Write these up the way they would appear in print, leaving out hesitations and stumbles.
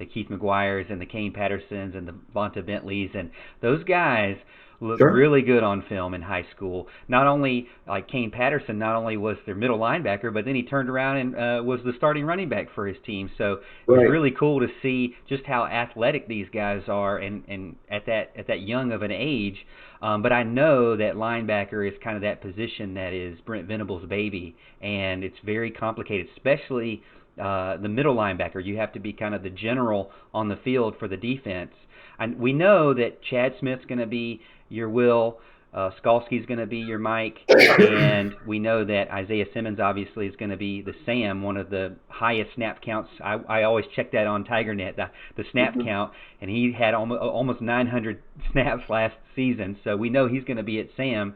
the Keith McGuires and the Kane Pattersons and the Vonta Bentleys, and those guys looked Sure. really good on film in high school. Not only like Kane Patterson, not only was their middle linebacker, but then he turned around and was the starting running back for his team. So it was Right. really cool to see just how athletic these guys are, and at that young of an age. But I know that linebacker is kind of that position that is Brent Venables' baby, and it's very complicated, especially the middle linebacker. You have to be kind of the general on the field for the defense. And we know that Chad Smith's going to be your Will, Skalski's going to be your Mike, and we know that Isaiah Simmons obviously is going to be the Sam, one of the highest snap counts. I always check that on TigerNet, the snap Mhm. count, and he had almost 900 snaps last season, so we know he's going to be at Sam.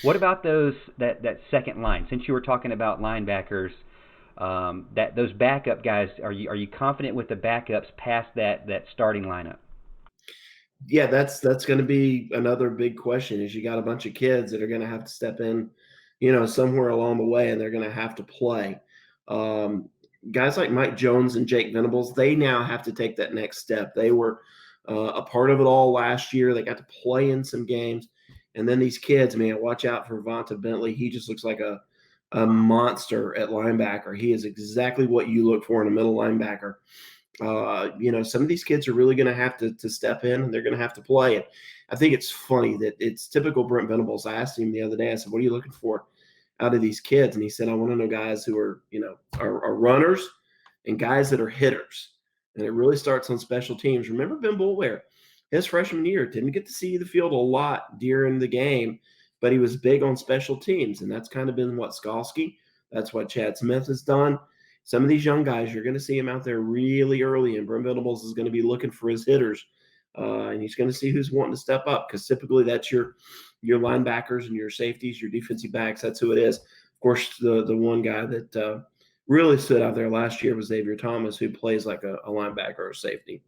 What about that second line? Since you were talking about linebackers, that those backup guys, are you confident with the backups past that starting lineup? Yeah, that's going to be another big question. Is you got a bunch of kids that are going to have to step in, somewhere along the way, and they're going to have to play. Um, Guys like Mike Jones and Jake Venables, they now have to take that next step. They were a part of it all last year. They got to play in some games, and then these kids, man, watch out for Vonta Bentley. He just looks like a monster at linebacker. He is exactly what you look for in a middle linebacker. Some of these kids are really going to have to step in, and they're going to have to play. And I think it's funny that it's typical Brent Venables. I asked him the other day, I said, "What are you looking for out of these kids?" And he said, "I want to know guys who are, are runners and guys that are hitters." And it really starts on special teams. Remember Ben Boulware, his freshman year, didn't get to see the field a lot during the game, but he was big on special teams. And that's kind of been what Skalski, that's what Chad Smith has done. Some of these young guys, you're going to see him out there really early, and Brent Venables is going to be looking for his hitters, and he's going to see who's wanting to step up, because typically that's your linebackers and your safeties, your defensive backs. That's who it is. Of course, the one guy that really stood out there last year was Xavier Thomas, who plays like a linebacker or a safety.